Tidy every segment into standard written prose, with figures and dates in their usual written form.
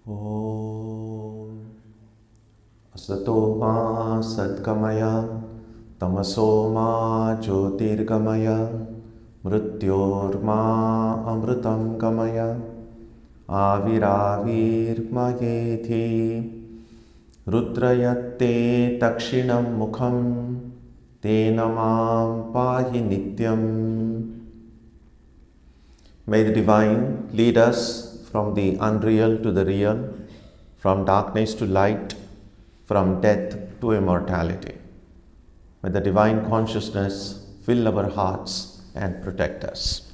Om Asato ma Sadgamaya Tamaso ma Jyotirgamaya Mrityor ma Amritam Gamaya Aviravirmayethi Rudrayatte Takshinam Mukham Tena Mam Pahi Nityam. May the Divine lead us from the unreal to the real, from darkness to light, from death to immortality. May the Divine Consciousness fill our hearts and protect us.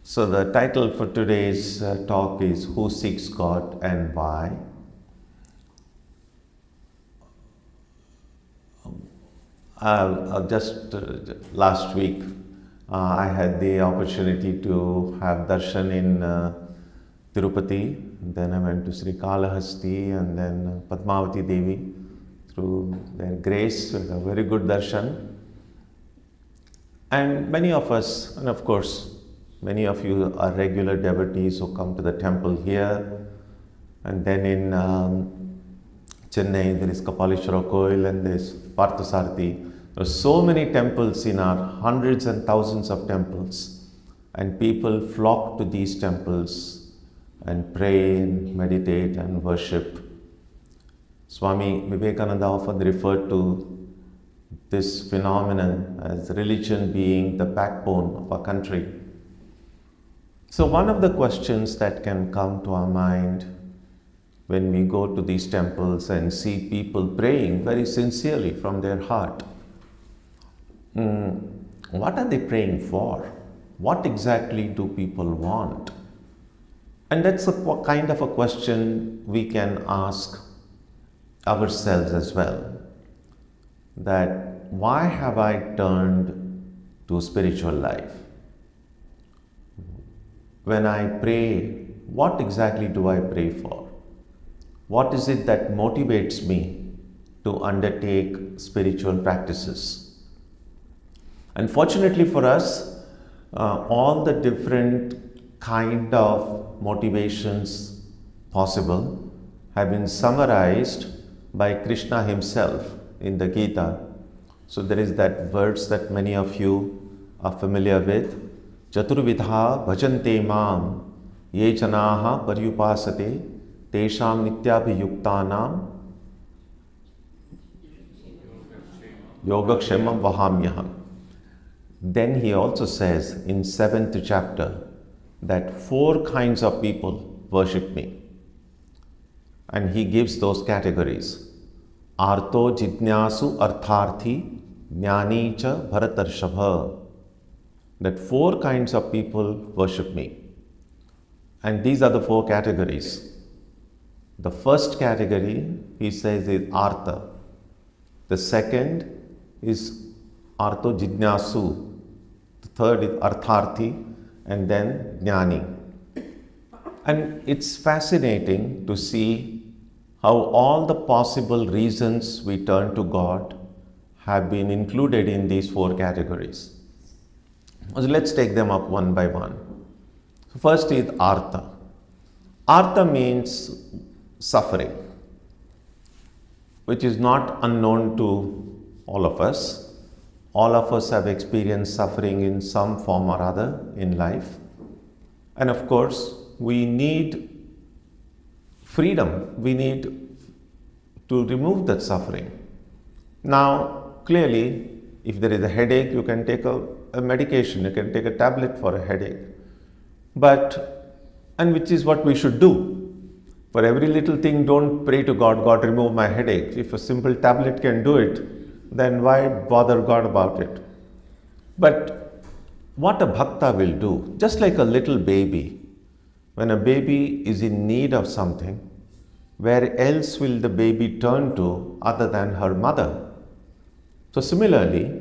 So the title for today's talk is Who Seeks God and Why? Last week, I had the opportunity to have darshan in Tirupati. Then I went to Sri Kalahasti and then Padmavati Devi. Through their grace, a very good darshan. And many of us, and of course, many of you are regular devotees who come to the temple here. And then in Chennai, there is Kapalishwara Koil and there is Parthasarathi. There are so many temples in our hundreds and thousands of temples, and people flock to these temples and pray and meditate and worship. Swami Vivekananda often referred to this phenomenon as religion being the backbone of our country. So one of the questions that can come to our mind when we go to these temples and see people praying very sincerely from their heart, what are they praying for? What exactly do people want? And that's a kind of a question we can ask ourselves as well. That why have I turned to spiritual life? When I pray, what exactly do I pray for? What is it that motivates me to undertake spiritual practices? Unfortunately for us, all the different kind of motivations possible have been summarized by Krishna himself in the Gita. So there is that verse that many of you are familiar with. Chaturvidha bhajante mam ye janaha paryupasate tesham nityabhiyuktanam yogakshemam vahamyaham. Then he also says in 7th chapter that 4 kinds of people worship me. And he gives those categories. Arto jidnyasu artharthi jnani cha bharatarshabha. That 4 kinds of people worship me. And these are the 4 categories. The first category, he says, is artha. The second is arto jidnyasu. The third is artharthi, and then jnani. And it's fascinating to see how all the possible reasons we turn to God have been included in these 4 categories. So let's take them up one by one. So first is artha. Artha means suffering, which is not unknown to all of us. All of us have experienced suffering in some form or other in life. And of course, we need freedom. We need to remove that suffering. Now, clearly, if there is a headache, you can take a medication. You can take a tablet for a headache. And which is what we should do. For every little thing, don't pray to God, God remove my headache. If a simple tablet can do it, then why bother God about it? But what a bhakta will do, just like a little baby, when a baby is in need of something, where else will the baby turn to other than her mother? So similarly,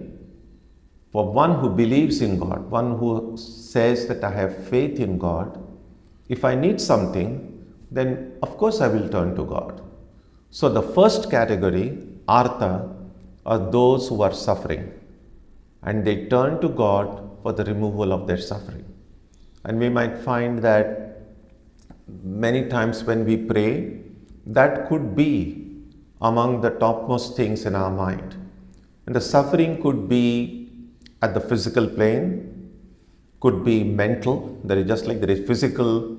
for one who believes in God, one who says that I have faith in God, if I need something, then of course I will turn to God. So the first category, artha, are those who are suffering, and they turn to God for the removal of their suffering. And we might find that many times when we pray, that could be among the topmost things in our mind. And the suffering could be at the physical plane, could be mental. There is just like there is physical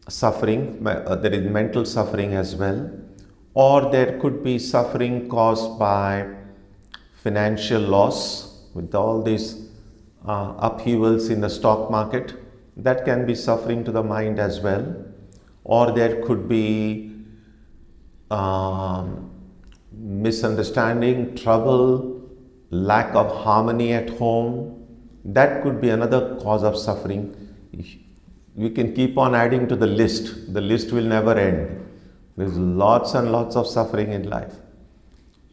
suffering, there is mental suffering as well. Or there could be suffering caused by financial loss with all these upheavals in the stock market. That can be suffering to the mind as well. Or there could be misunderstanding, trouble, lack of harmony at home. That could be another cause of suffering. We can keep on adding to the list. The list will never end. There's lots and lots of suffering in life.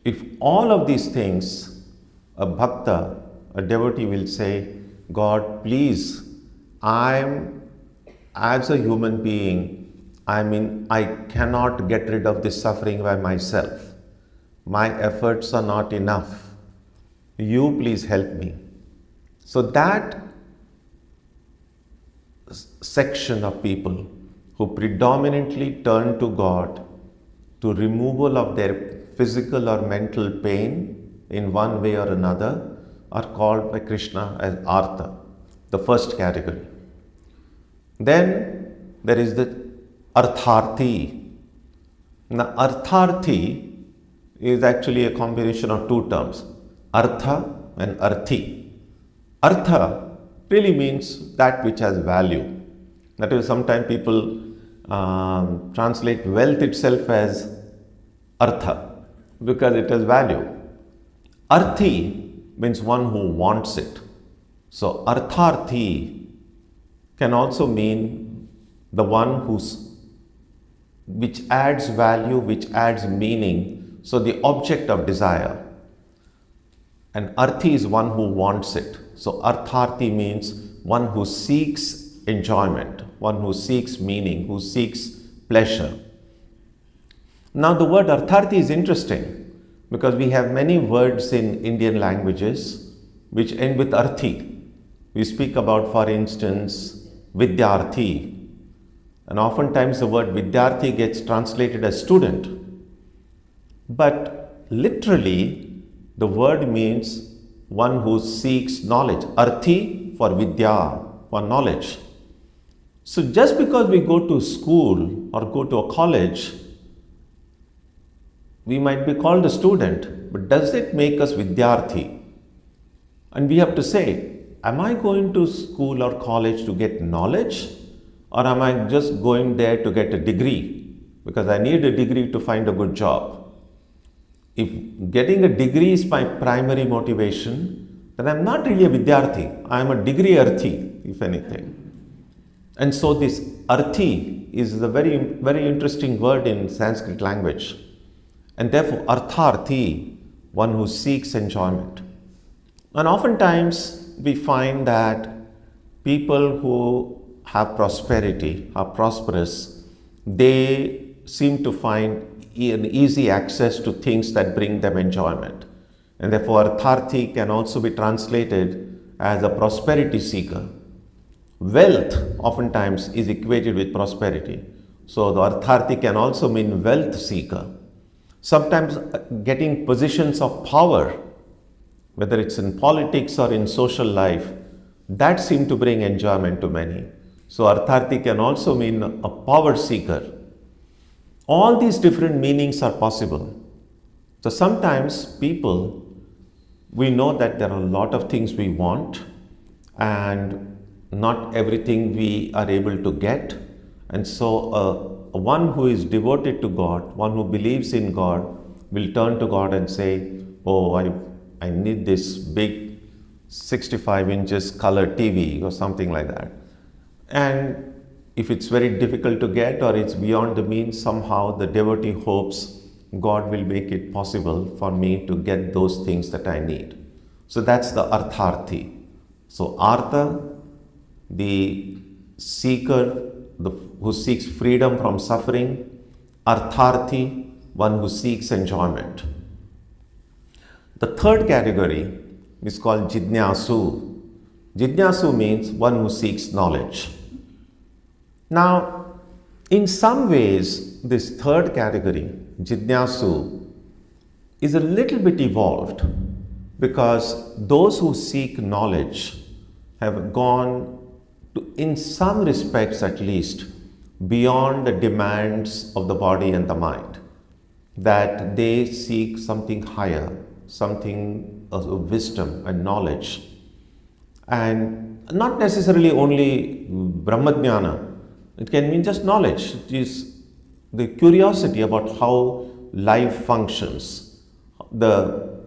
If all of these things, a bhakta, a devotee will say, God, please, as a human being, I cannot get rid of this suffering by myself. My efforts are not enough. You please help me. So that section of people who predominantly turn to God to removal of their physical or mental pain in one way or another are called by Krishna as Artha, the first category. Then there is the Artharthi. Now Artharthi is actually a combination of two terms, Artha and Arthi. Artha really means that which has value. That is, sometimes people translate wealth itself as Artha because it has value. Arthi means one who wants it. So Artharthi can also mean the one which adds value, which adds meaning. So the object of desire. And Arthi is one who wants it. So Artharthi means one who seeks enjoyment, one who seeks meaning, who seeks pleasure. Now the word Artharthi is interesting because we have many words in Indian languages which end with Arthi. We speak about, for instance, Vidyarthi. And oftentimes the word Vidyarthi gets translated as student. But literally, the word means one who seeks knowledge. Arthi for Vidya, for knowledge. So just because we go to school or go to a college, we might be called a student, but does it make us Vidyarthi? And we have to say, am I going to school or college to get knowledge? Or am I just going there to get a degree? Because I need a degree to find a good job. If getting a degree is my primary motivation, then I'm not really a Vidyarthi. I'm a degree Arthi, if anything. And so this Arthi is a very, very interesting word in Sanskrit language. And therefore, Artharthi, one who seeks enjoyment. And oftentimes we find that people who have prosperity, are prosperous, they seem to find an easy access to things that bring them enjoyment. And therefore, Artharthi can also be translated as a prosperity seeker. Wealth oftentimes is equated with prosperity. So the Artharthi can also mean wealth seeker. Sometimes getting positions of power, whether it's in politics or in social life, that seems to bring enjoyment to many. So Artharthi can also mean a power seeker. All these different meanings are possible. So sometimes people, we know that there are a lot of things we want and not everything we are able to get. And so one who is devoted to God, one who believes in God, will turn to God and say, oh, I need this big 65 inches color TV or something like that. And if it's very difficult to get or it's beyond the means, somehow the devotee hopes God will make it possible for me to get those things that I need. So that's the Artharthi. So Artha, the seeker, who seeks freedom from suffering. Artharthi, one who seeks enjoyment. The third category is called Jidnyasu. Jidnyasu means one who seeks knowledge. Now, In some ways, this third category, Jidnyasu, is a little bit evolved because those who seek knowledge have gone to, in some respects at least, beyond the demands of the body and the mind. That they seek something higher, something of wisdom and knowledge. And not necessarily only Brahmadhyana, it can mean just knowledge. It is the curiosity about how life functions, the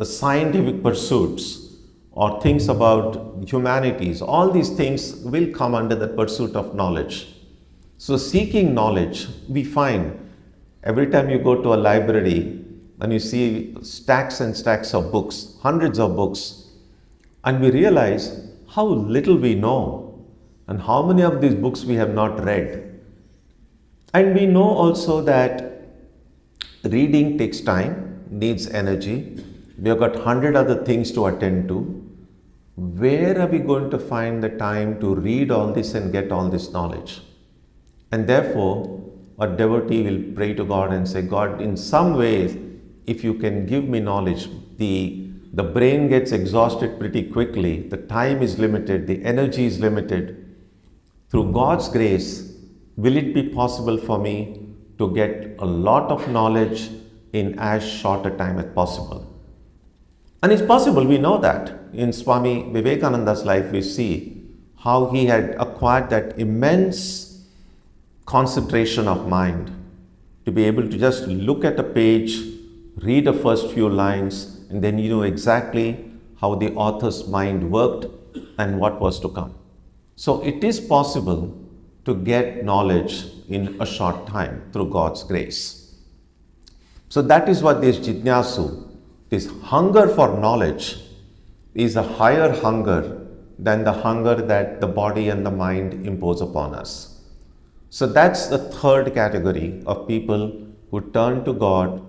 scientific pursuits, or things about humanities. All these things will come under the pursuit of knowledge. So seeking knowledge, we find every time you go to a library and you see stacks and stacks of books, hundreds of books, and we realize how little we know and how many of these books we have not read. And we know also that reading takes time, needs energy. We have got 100 other things to attend to. Where are we going to find the time to read all this and get all this knowledge? And therefore, a devotee will pray to God and say, God, in some ways, if you can give me knowledge, the brain gets exhausted pretty quickly, the time is limited, the energy is limited. Through God's grace, will it be possible for me to get a lot of knowledge in as short a time as possible? And it's possible, we know that. In Swami Vivekananda's life, we see how he had acquired that immense concentration of mind to be able to just look at a page, read the first few lines, and then you know exactly how the author's mind worked and what was to come. So it is possible to get knowledge in a short time through God's grace. So that is what this Jidnyasu, this hunger for knowledge, is a higher hunger than the hunger that the body and the mind impose upon us. So that's the third category of people who turn to God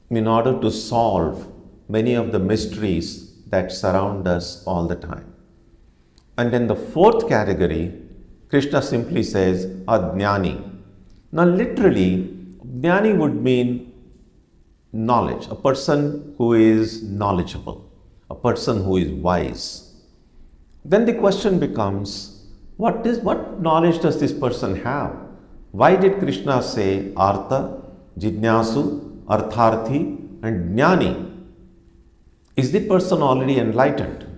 in order to solve many of the mysteries that surround us all the time. And then the fourth category, Krishna simply says, a jnani. Now literally, jnani would mean knowledge, a person who is knowledgeable, a person who is wise. Then the question becomes, what knowledge does this person have? Why did Krishna say artha, jidnyasu, artharthi and jnani? Is the person already enlightened?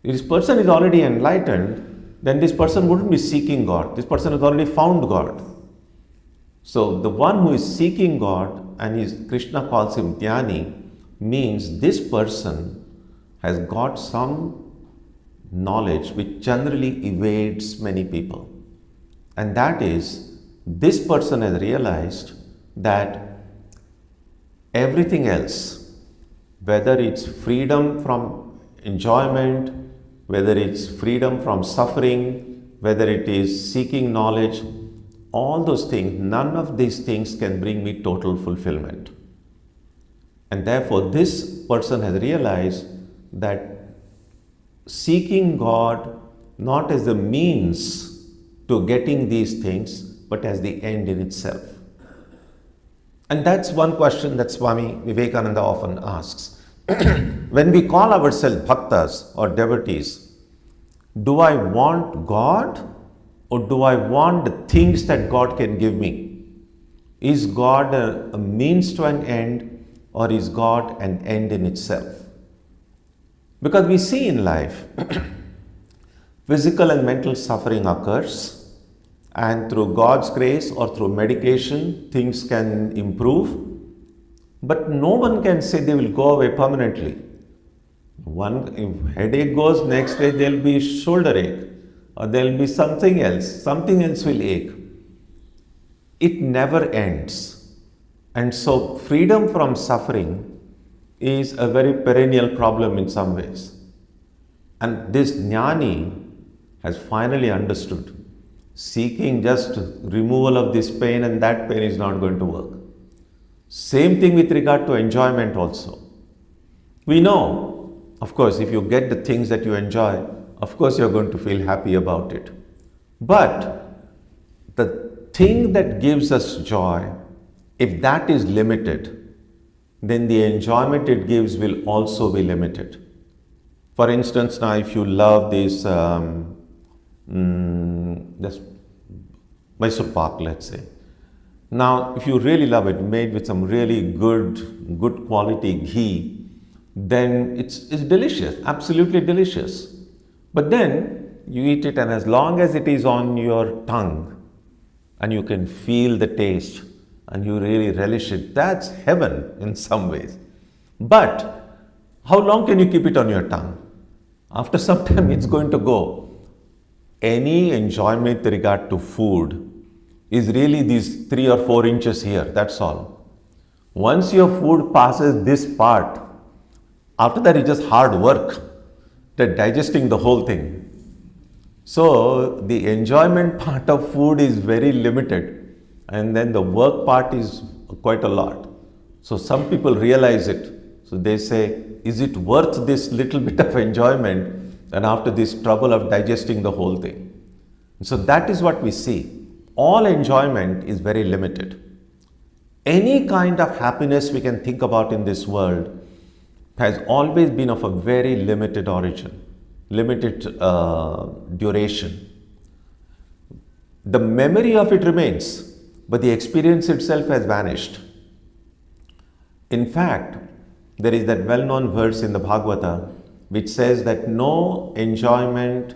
If this person is already enlightened, then this person wouldn't be seeking God. This person has already found God. So the one who is seeking God, and Krishna calls him jnani, means this person has got some knowledge which generally evades many people. And that is, this person has realized that everything else, whether it's freedom from enjoyment, whether it's freedom from suffering, whether it is seeking knowledge, all those things, none of these things can bring me total fulfillment. And therefore, this person has realized that seeking God not as the means to getting these things, but as the end in itself. And that's one question that Swami Vivekananda often asks. When we call ourselves bhaktas or devotees, do I want God or do I want the things that God can give me? Is God a means to an end, or is God an end in itself? Because we see in life, physical and mental suffering occurs, and through God's grace or through medication, things can improve. But no one can say they will go away permanently. If headache goes, next day there will be shoulder ache, or there will be something else will ache. It never ends. And so freedom from suffering is a very perennial problem in some ways. And this jnani has finally understood, seeking just removal of this pain and that pain is not going to work. Same thing with regard to enjoyment also. We know, of course, if you get the things that you enjoy, of course you're going to feel happy about it. But the thing that gives us joy, if that is limited, then the enjoyment it gives will also be limited. For instance, now if you love this Mysore Pak, let's say. Now, if you really love it, made with some really good quality ghee, then it's delicious, absolutely delicious. But then you eat it, and as long as it is on your tongue, and you can feel the taste, and you really relish it, that's heaven in some ways. But how long can you keep it on your tongue? After some time, it's going to go. Any enjoyment with regard to food is really these 3 or 4 inches here, that's all. Once your food passes this part, after that it's just hard work, digesting the whole thing. So the enjoyment part of food is very limited, and then the work part is quite a lot. So some people realize it. So they say, is it worth this little bit of enjoyment and after this trouble of digesting the whole thing? So that is what we see. All enjoyment is very limited. Any kind of happiness we can think about in this world has always been of a very limited origin, limited duration. The memory of it remains, but the experience itself has vanished. In fact, there is that well-known verse in the Bhagavata which says that no enjoyment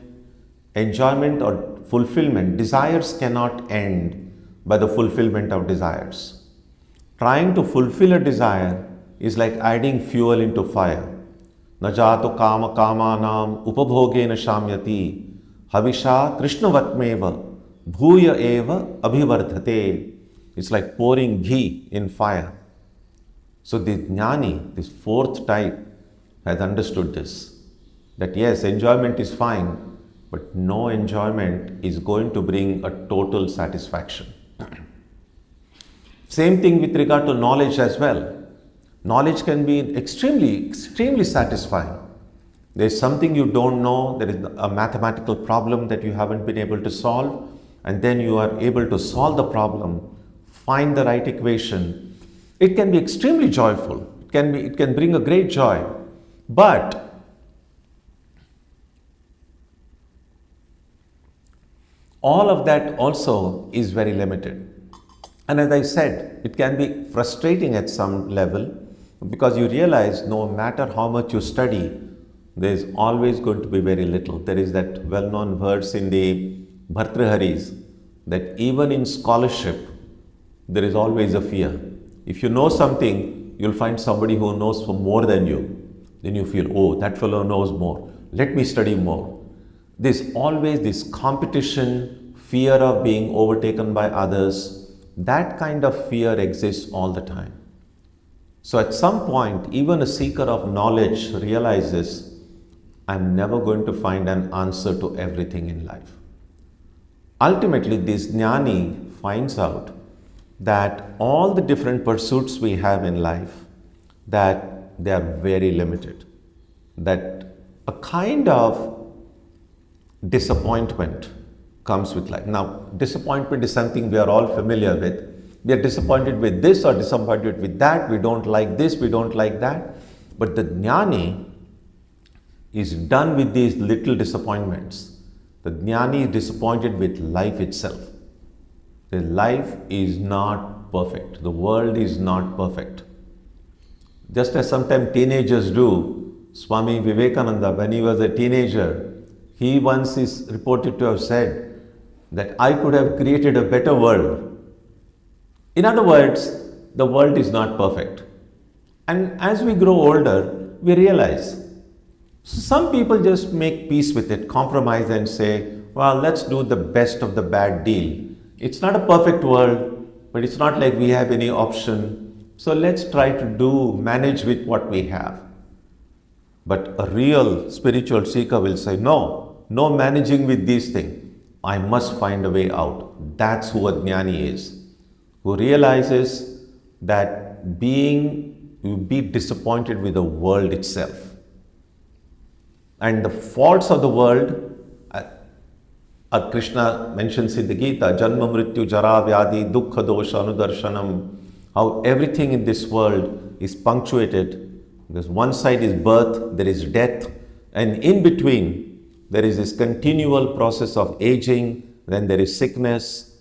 or fulfillment, desires cannot end by the fulfillment of desires. Trying to fulfill a desire is like adding fuel into fire. Najato kama kamanam upabhogena shamyati havisha krishnavatmeva bhuya eva abhivardhate. It's like pouring ghee in fire. So the jnani, this 4th type, has understood this. That yes, enjoyment is fine, but no enjoyment is going to bring a total satisfaction. Same thing with regard to knowledge as well. Knowledge can be extremely satisfying. There is something you don't know, there is a mathematical problem that you haven't been able to solve, and then you are able to solve the problem, find the right equation. It can be extremely joyful. It can bring a great joy. But all of that also is very limited. And as I said, it can be frustrating at some level because you realize no matter how much you study, there is always going to be very little. There is that well-known verse in the Bhartrharis that even in scholarship, there is always a fear. If you know something, you'll find somebody who knows for more than you. Then you feel, oh, that fellow knows more. Let me study more. There's always this competition, fear of being overtaken by others. That kind of fear exists all the time. So at some point, even a seeker of knowledge realizes, I'm never going to find an answer to everything in life. Ultimately, this jnani finds out that all the different pursuits we have in life, that they are very limited. That a kind of disappointment comes with life. Now, disappointment is something we are all familiar with. We are disappointed with this or disappointed with that. We don't like this, we don't like that. But the jnani is done with these little disappointments. The jnani is disappointed with life itself. The life is not perfect. The world is not perfect. Just as sometimes teenagers do, Swami Vivekananda, when he was a teenager, he once is reported to have said that I could have created a better world. In other words, the world is not perfect. And as we grow older, we realize some people just make peace with it, compromise and say, well, let's do the best of the bad deal. It's not a perfect world, but it's not like we have any option. So let's try to manage with what we have. But a real spiritual seeker will say, no managing with these things. I must find a way out. That's who a jnani is, who realizes that you be disappointed with the world itself. And the faults of the world Krishna mentions in the Gita, Janma Mrityu Jara Vyadi Dukkha Dosha Anudarshanam, how everything in this world is punctuated. Because one side is birth, there is death, and in between there is this continual process of aging, then there is sickness.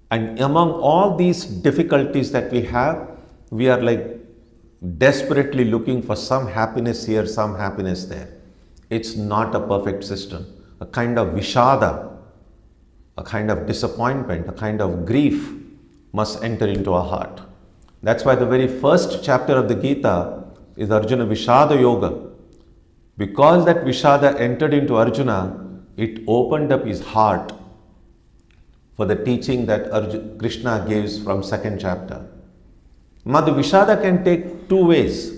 And among all these difficulties that we have, we are like desperately looking for some happiness here, some happiness there. It's not a perfect system. A kind of vishada, a kind of disappointment, a kind of grief must enter into our heart. That's why the very first chapter of the Gita is Arjuna Vishada Yoga. Because that Vishada entered into Arjuna, it opened up his heart for the teaching that Krishna gives from second chapter. Now the Vishada can take two ways.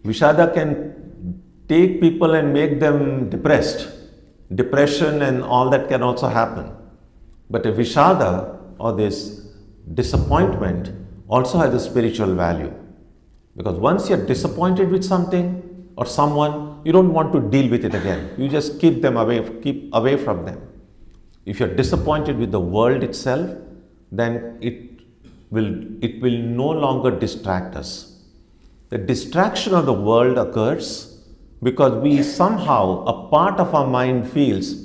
Vishada can take people and make them depressed. Depression and all that can also happen. But a Vishada, or this disappointment, also has a spiritual value. Because once you're disappointed with something or someone, you don't want to deal with it again. You just keep away from them. If you're disappointed with the world itself, then it will no longer distract us. The distraction of the world occurs because we somehow, a part of our mind feels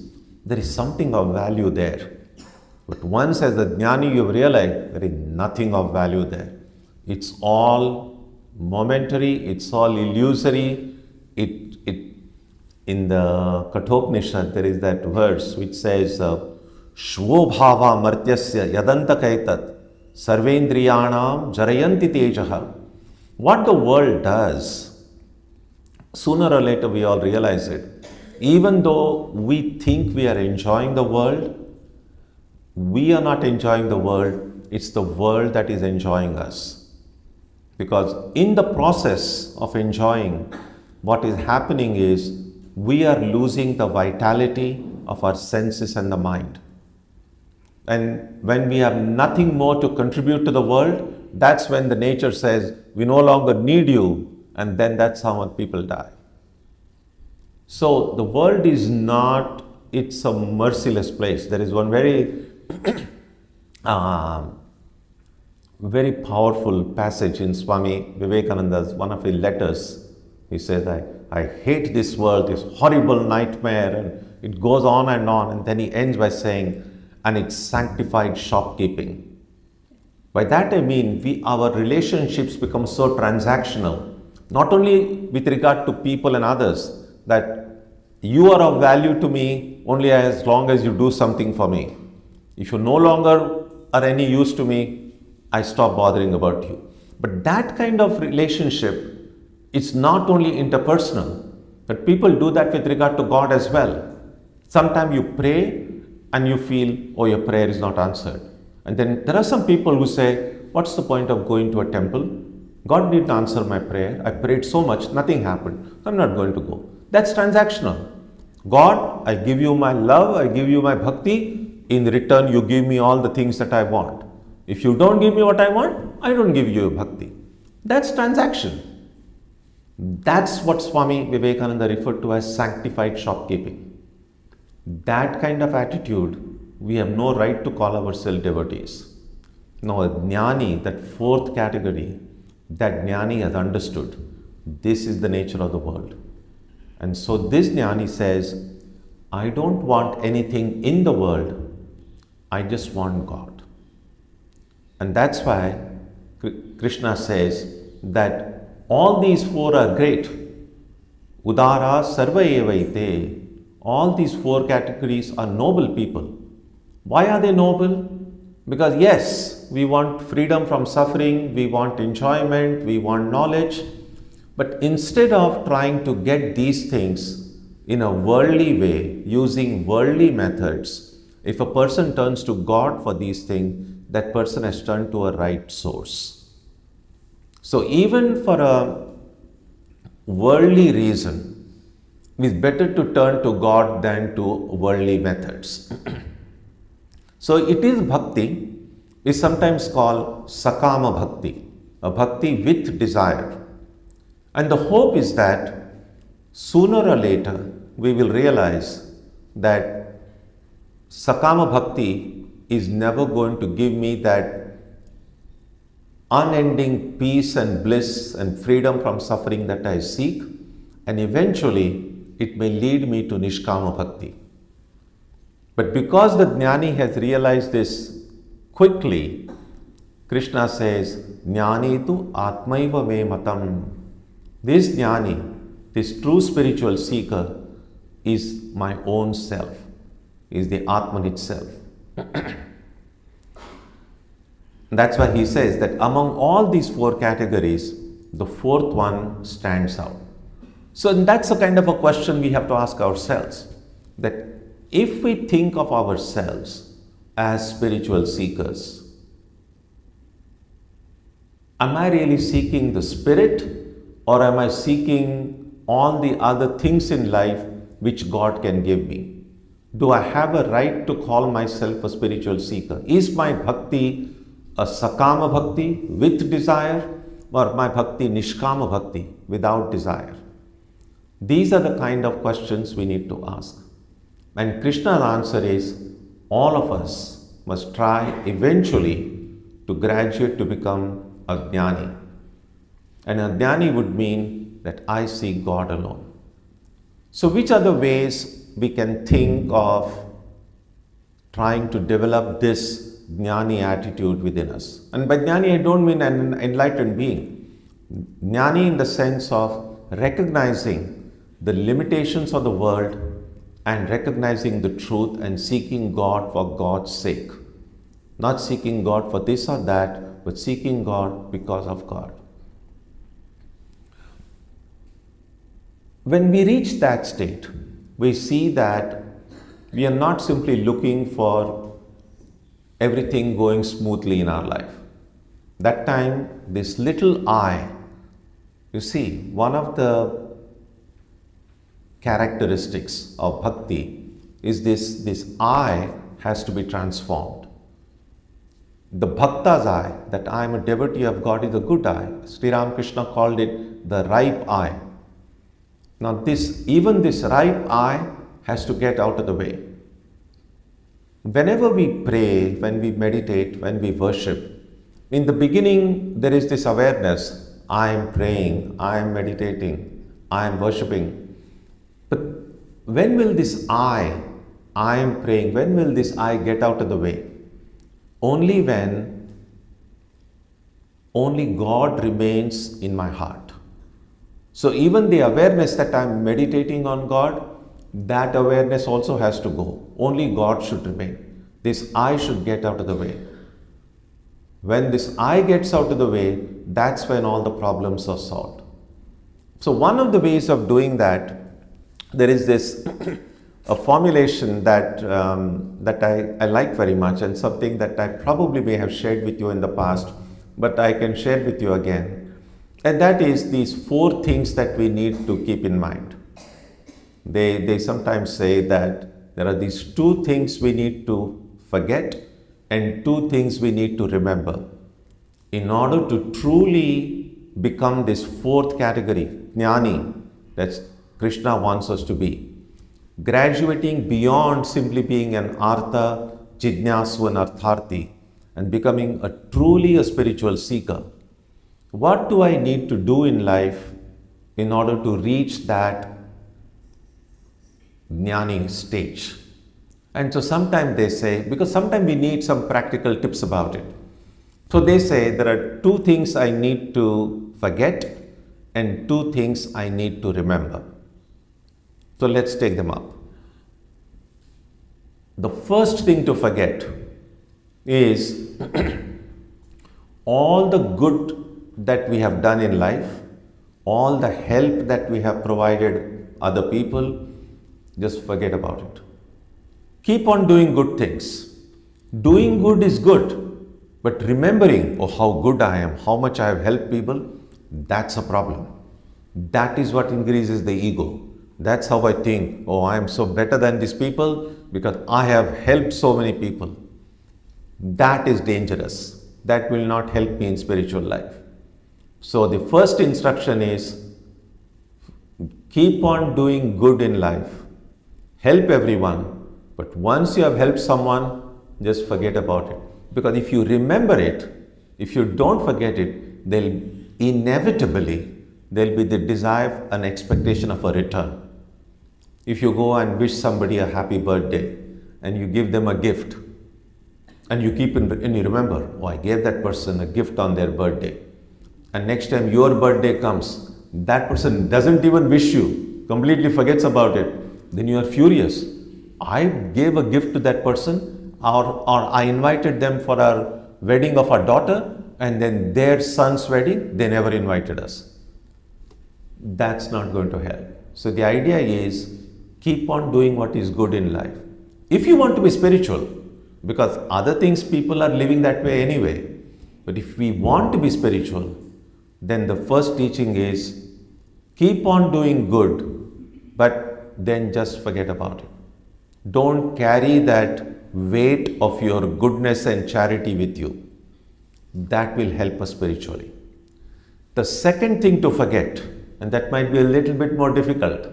there is something of value there. But once as a jnani you realize there is nothing of value there. It's all momentary, it's all illusory. In the Kathopanishad there is that verse which says, Shvobhava martyasya yadanta kaitat sarvendriyanam jarayanti tejaha. What the world does, sooner or later we all realize it. Even though we think we are enjoying the world, we are not enjoying the world, it's the world that is enjoying us. Because in the process of enjoying, what is happening is we are losing the vitality of our senses and the mind. And when we have nothing more to contribute to the world, that's when the nature says, we no longer need you, and then that's how people die. So the world is not, it's a merciless place. There is one very very powerful passage in Swami Vivekananda's one of his letters. He says, I hate this world, this horrible nightmare, and it goes on, and then he ends by saying, and it's sanctified shopkeeping. By that I mean, our relationships become so transactional, not only with regard to people and others, that you are of value to me only as long as you do something for me. If you no longer are any use to me, I stop bothering about you. But that kind of relationship, it's not only interpersonal, but people do that with regard to God as well. Sometimes you pray and you feel, oh, your prayer is not answered. And then there are some people who say, what's the point of going to a temple? God didn't answer my prayer. I prayed so much, nothing happened. I'm not going to go. That's transactional. God, I give you my love, I give you my bhakti. In return, you give me all the things that I want. If you don't give me what I want, I don't give you bhakti. That's transaction. That's what Swami Vivekananda referred to as sanctified shopkeeping. That kind of attitude, we have no right to call ourselves devotees. No, a jnani, that fourth category, that jnani has understood this is the nature of the world. And so this jnani says, I don't want anything in the world, I just want God. And that's why Krishna says that all these four are great. Udara sarva evaite. All these four categories are noble people. Why are they noble? Because yes, we want freedom from suffering, we want enjoyment, we want knowledge. But instead of trying to get these things in a worldly way, using worldly methods, if a person turns to God for these things, that person has turned to a right source. So even for a worldly reason, it's better to turn to God than to worldly methods. So it is bhakti, is sometimes called sakama bhakti, a bhakti with desire. And the hope is that sooner or later we will realize that Sakama Bhakti is never going to give me that unending peace and bliss and freedom from suffering that I seek, and eventually it may lead me to Nishkama Bhakti. But because the Jnani has realized this quickly, Krishna says, Jnani tu atmaiva me matam. This Jnani, this true spiritual seeker, is my own self, is the Atman itself. That's why he says that among all these four categories, the fourth one stands out. So that's a kind of a question we have to ask ourselves, that if we think of ourselves as spiritual seekers, am I really seeking the spirit, or am I seeking all the other things in life which God can give me? Do I have a right to call myself a spiritual seeker? Is my bhakti a sakama bhakti with desire, or my bhakti nishkama bhakti without desire? These are the kind of questions we need to ask. And Krishna's answer is, all of us must try eventually to graduate to become a jnani. And a jnani would mean that I seek God alone. So which are the ways we can think of trying to develop this jnani attitude within us? And by jnani, I don't mean an enlightened being. Jnani in the sense of recognizing the limitations of the world and recognizing the truth and seeking God for God's sake. Not seeking God for this or that, but seeking God because of God. When we reach that state, we see that we are not simply looking for everything going smoothly in our life. That time, this little I, you see, one of the characteristics of bhakti is this I has to be transformed. The bhakta's I, that I am a devotee of God, is a good I. Sri Ramakrishna called it the ripe I. Now even this ripe I has to get out of the way. Whenever we pray, when we meditate, when we worship, in the beginning there is this awareness, I am praying, I am meditating, I am worshipping. But when will this I am praying, when will this I get out of the way? Only when only God remains in my heart. So even the awareness that I am meditating on God, that awareness also has to go. Only God should remain. This I should get out of the way. When this I gets out of the way, that's when all the problems are solved. So one of the ways of doing that, there is this a formulation that I like very much, and something that I probably may have shared with you in the past, but I can share with you again. And that is these four things that we need to keep in mind. They sometimes say that there are these two things we need to forget and two things we need to remember in order to truly become this fourth category, jnani, that Krishna wants us to be. Graduating beyond simply being an artha, jidnyasu and artharthi, and becoming truly a spiritual seeker. What do I need to do in life in order to reach that jnani stage? And so sometimes they say, because sometimes we need some practical tips about it. So they say there are two things I need to forget and two things I need to remember. So let's take them up. The first thing to forget is all the good that we have done in life, all the help that we have provided other people, just forget about it. Keep on doing good things. Doing good is good, but remembering, oh, how good I am, how much I have helped people, that's a problem. That is what increases the ego. That's how I think, oh, I am so better than these people because I have helped so many people. That is dangerous. That will not help me in spiritual life. So the first instruction is keep on doing good in life. Help everyone, But once you have helped someone, just forget about it. Because if you remember it, if you don't forget it, there'll be the desire and expectation of a return. If you go and wish somebody a happy birthday and you give them a gift and you keep and you remember, oh, I gave that person a gift on their birthday. And next time your birthday comes, that person doesn't even wish you, completely forgets about it. Then you are furious. I gave a gift to that person, or I invited them for our wedding of our daughter, and then their son's wedding, they never invited us. That's not going to help. So the idea is, keep on doing what is good in life. If you want to be spiritual, because other things people are living that way anyway, but if we want to be spiritual, then the first teaching is, keep on doing good, but then just forget about it. Don't carry that weight of your goodness and charity with you. That will help us spiritually. The second thing to forget, and that might be a little bit more difficult,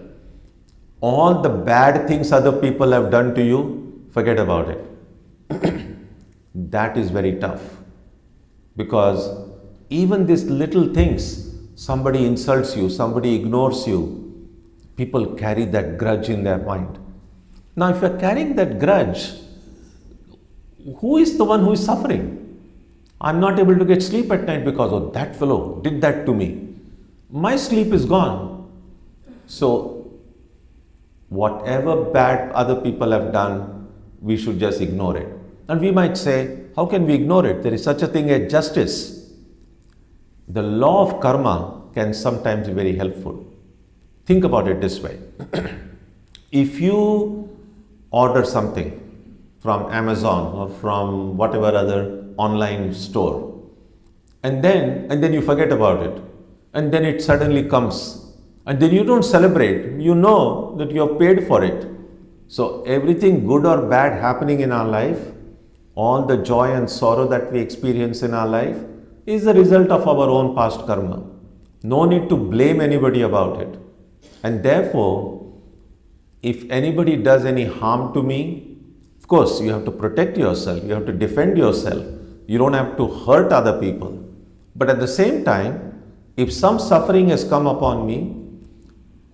all the bad things other people have done to you, forget about it. That is very tough, because even these little things, somebody insults you, somebody ignores you, people carry that grudge in their mind. Now, if you're carrying that grudge, who is the one who is suffering? I'm not able to get sleep at night because, oh, that fellow did that to me. My sleep is gone. So, whatever bad other people have done, we should just ignore it. And we might say, how can we ignore it? There is such a thing as justice. The law of karma can sometimes be very helpful. Think about it this way. If you order something from Amazon or from whatever other online store, and then you forget about it, and then it suddenly comes, and then you don't celebrate, you know that you have paid for it. So everything good or bad happening in our life, all the joy and sorrow that we experience in our life, is the result of our own past karma. No need to blame anybody about it. And therefore, if anybody does any harm to me, of course, you have to protect yourself, you have to defend yourself, you don't have to hurt other people. But at the same time, if some suffering has come upon me,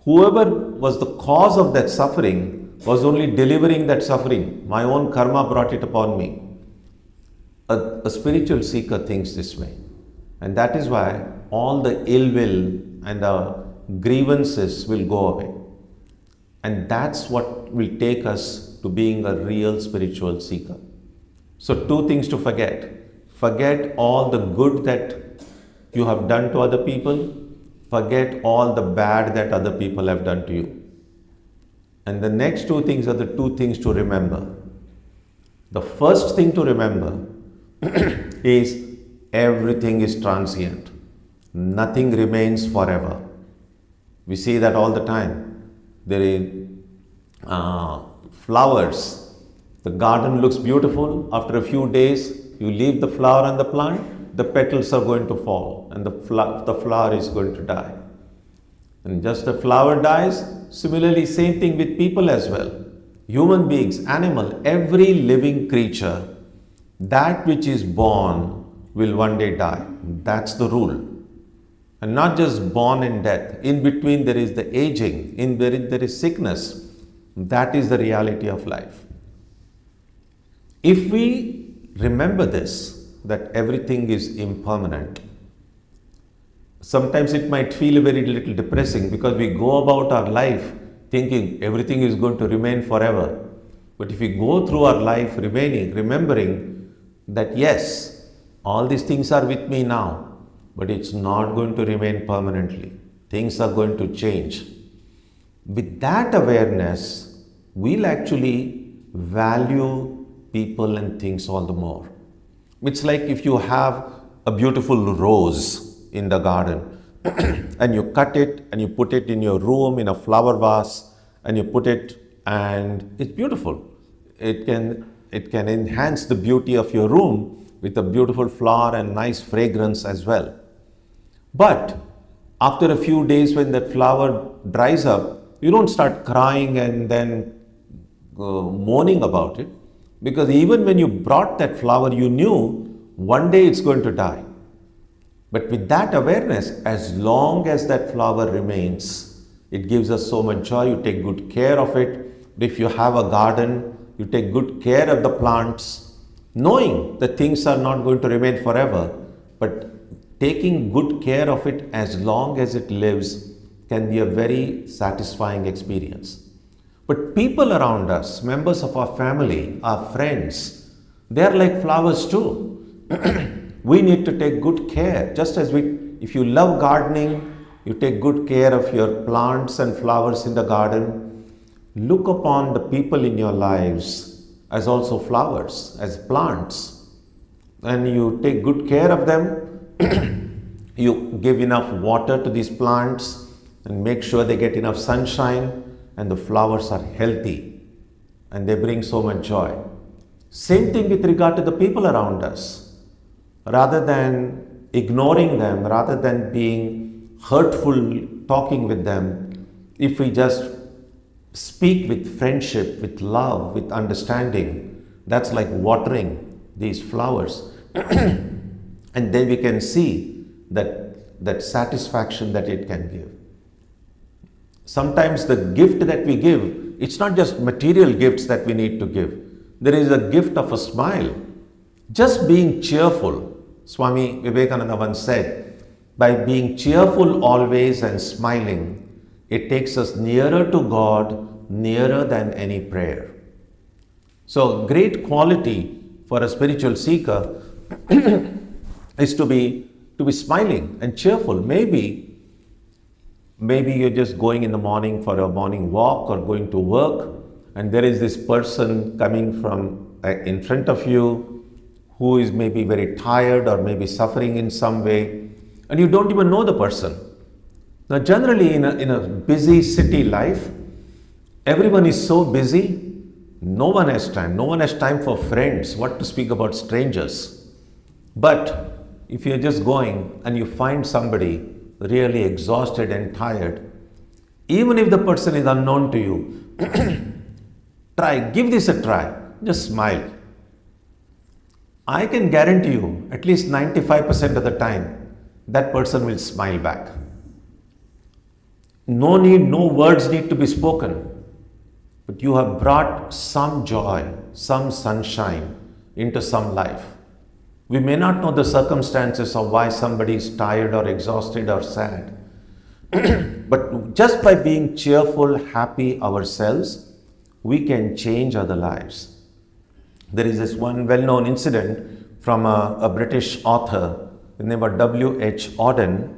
whoever was the cause of that suffering was only delivering that suffering. My own karma brought it upon me. A spiritual seeker thinks this way. And that is why all the ill will and the grievances will go away. And that's what will take us to being a real spiritual seeker. So, two things to forget. Forget all the good that you have done to other people. Forget all the bad that other people have done to you. And the next two things are the two things to remember. The first thing to remember is everything is transient. Nothing remains forever. We see that all the time. There is flowers. The garden looks beautiful. After a few days, you leave the flower on the plant, the petals are going to fall and the flower is going to die. And just the flower dies, similarly same thing with people as well. Human beings, animal, every living creature, that which is born will one day die. That's the rule. And not just born and death. In between there is the aging, in between there is sickness. That is the reality of life. If we remember this, that everything is impermanent, sometimes it might feel very little depressing because we go about our life thinking everything is going to remain forever. But if we go through our life remembering that yes, all these things are with me now, but it's not going to remain permanently. Things are going to change. With that awareness, we'll actually value people and things all the more. It's like if you have a beautiful rose in the garden and you cut it and you put it in your room in a flower vase and you put it and it's beautiful. It can enhance the beauty of your room with a beautiful flower and nice fragrance as well. But after a few days when that flower dries up, you don't start crying and then moaning about it, because even when you brought that flower, you knew one day it's going to die. But with that awareness, as long as that flower remains, it gives us so much joy. You take good care of it. If you have a garden, you take good care of the plants, knowing that things are not going to remain forever, but taking good care of it as long as it lives can be a very satisfying experience. But people around us, members of our family, our friends, they are like flowers too. We need to take good care. Just as if you love gardening, you take good care of your plants and flowers in the garden. Look upon the people in your lives as also flowers, as plants. And you take good care of them. You give enough water to these plants and make sure they get enough sunshine, and the flowers are healthy and they bring so much joy. Same thing with regard to the people around us. Rather than ignoring them, rather than being hurtful talking with them, if we just speak with friendship, with love, with understanding, that's like watering these flowers. And then we can see that satisfaction that it can give. Sometimes the gift that we give, it's not just material gifts that we need to give. There is a gift of a smile. Just being cheerful. Swami Vivekananda once said, by being cheerful always and smiling, it takes us nearer to God, nearer than any prayer. So, great quality for a spiritual seeker is to be smiling and cheerful. Maybe you're just going in the morning for a morning walk or going to work, and there is this person coming from in front of you who is maybe very tired or maybe suffering in some way, and you don't even know the person. Now, generally in a busy city life, everyone is so busy, no one has time. No one has time for friends, what to speak about strangers. But if you're just going and you find somebody really exhausted and tired, even if the person is unknown to you, give this a try, just smile. I can guarantee you, at least 95% of the time, that person will smile back. No words need to be spoken, but you have brought some joy, some sunshine into some life. We may not know the circumstances of why somebody is tired or exhausted or sad, but just by being cheerful, happy ourselves, we can change other lives. There is this one well-known incident from a British author, the name of W.H. Auden.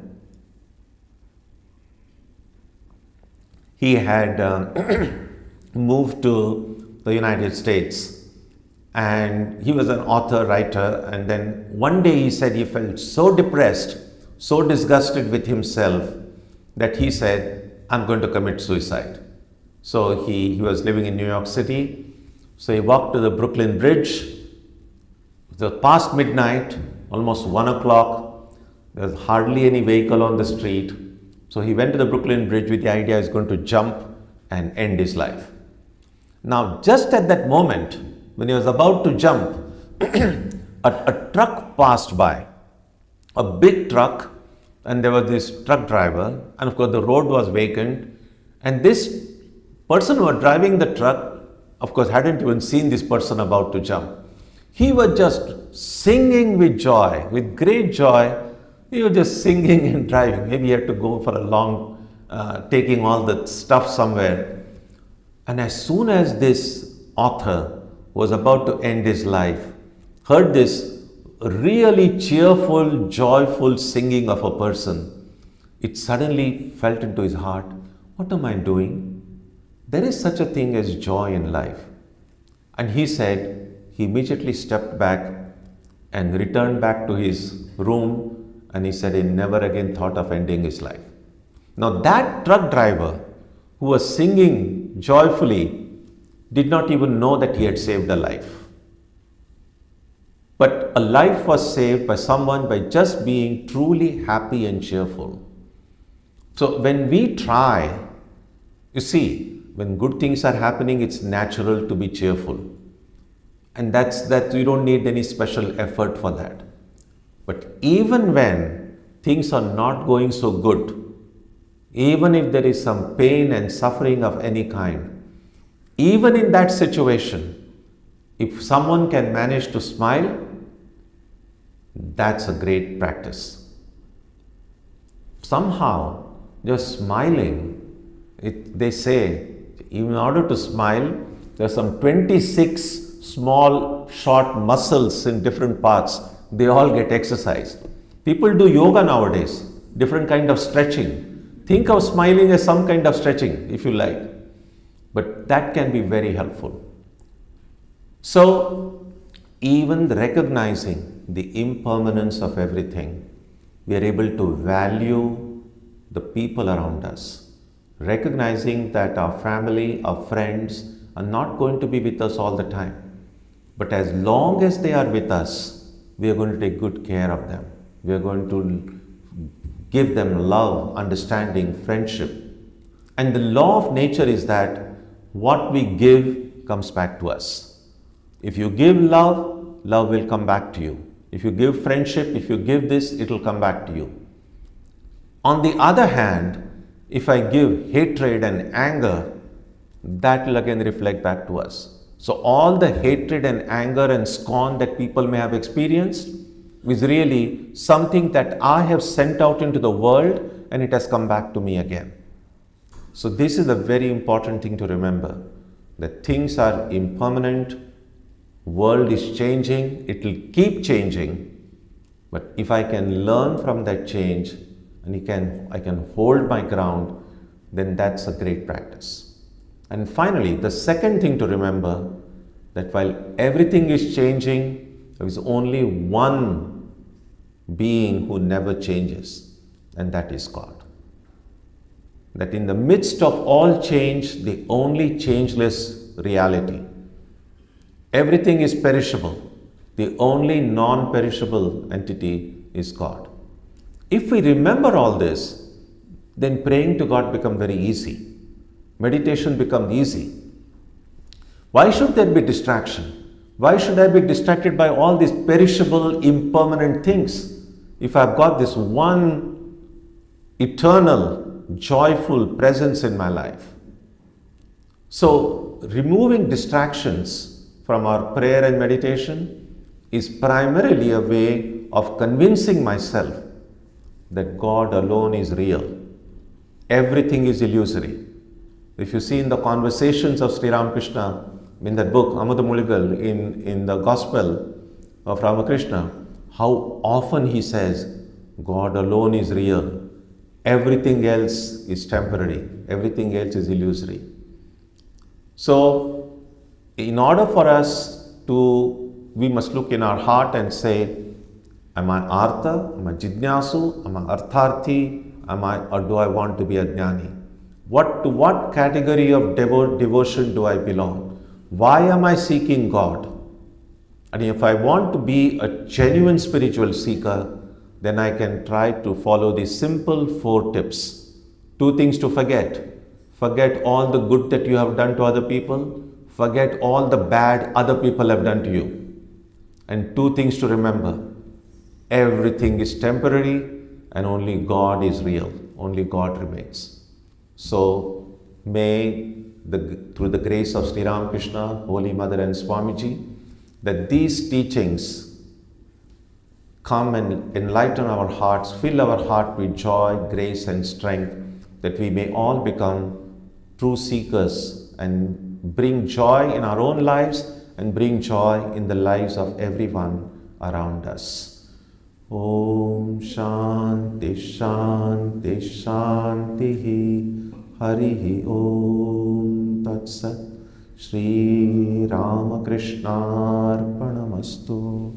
He had moved to the United States, and he was an author, writer, and then one day he said he felt so depressed, so disgusted with himself that he said, I'm going to commit suicide. So he was living in New York City. So he walked to the Brooklyn Bridge. It was past midnight, almost 1 o'clock. There was hardly any vehicle on the street. So he went to the Brooklyn Bridge with the idea he's going to jump and end his life. Now, just at that moment, when he was about to jump, a truck passed by, a big truck, and there was this truck driver, and of course the road was vacant, and this person who was driving the truck, of course, hadn't even seen this person about to jump. He was just singing with joy, with great joy. He was just singing and driving. Maybe he had to go for a long, taking all the stuff somewhere. And as soon as this author was about to end his life, heard this really cheerful, joyful singing of a person, it suddenly felt into his heart, what am I doing? There is such a thing as joy in life. And he said, he immediately stepped back and returned back to his room, and he said he never again thought of ending his life. Now that truck driver who was singing joyfully did not even know that he had saved a life. But a life was saved by someone by just being truly happy and cheerful. So when we try, you see, When good things are happening, it's natural to be cheerful. And that you don't need any special effort for that. But even when things are not going so good, even if there is some pain and suffering of any kind, even in that situation, if someone can manage to smile, that's a great practice. Somehow, just smiling, they say, in order to smile, there are some 26 small, short muscles in different parts. They all get exercised. People do yoga nowadays, different kind of stretching. Think of smiling as some kind of stretching, if you like. But that can be very helpful. So, even recognizing the impermanence of everything, we are able to value the people around us. Recognizing that our family, our friends are not going to be with us all the time. But as long as they are with us, we are going to take good care of them. We are going to give them love, understanding, friendship. And the law of nature is that what we give comes back to us. If you give love, love will come back to you. If you give friendship, if you give this, it will come back to you. On the other hand, if I give hatred and anger, that will again reflect back to us. So all the hatred and anger and scorn that people may have experienced is really something that I have sent out into the world and it has come back to me again. So this is a very important thing to remember, that things are impermanent, world is changing, it will keep changing, but if I can learn from that change and I can hold my ground, then that's a great practice. And finally, the second thing to remember, that while everything is changing, there is only one being who never changes, and that is God. That in the midst of all change, the only changeless reality, everything is perishable, the only non-perishable entity is God. If we remember all this, then praying to God becomes very easy. Meditation becomes easy. Why should there be distraction? Why should I be distracted by all these perishable, impermanent things if I've got this one eternal, joyful presence in my life? So, removing distractions from our prayer and meditation is primarily a way of convincing myself that God alone is real. Everything is illusory. If you see in the conversations of Sri Ramakrishna, in that book, Amudamuligal, in the Gospel of Ramakrishna, how often he says, God alone is real. Everything else is temporary. Everything else is illusory. So, in order for us we must look in our heart and say, am I Artha? Am I Jidnyasu? Am I Artharthi? Or do I want to be a Jnani? To what category of devotion do I belong? Why am I seeking God? And if I want to be a genuine spiritual seeker, then I can try to follow the simple 4 tips. 2 things to forget. Forget all the good that you have done to other people. Forget all the bad other people have done to you. And 2 things to remember. Everything is temporary and only God is real. Only God remains. So may through the grace of Sri Ramakrishna, Holy Mother and Swamiji, that these teachings come and enlighten our hearts, fill our heart with joy, grace and strength, that we may all become true seekers and bring joy in our own lives and bring joy in the lives of everyone around us. Om Shanti Shanti Shanti Harihi Om Tat Sat Shri Ramakrishna Arpanamastu.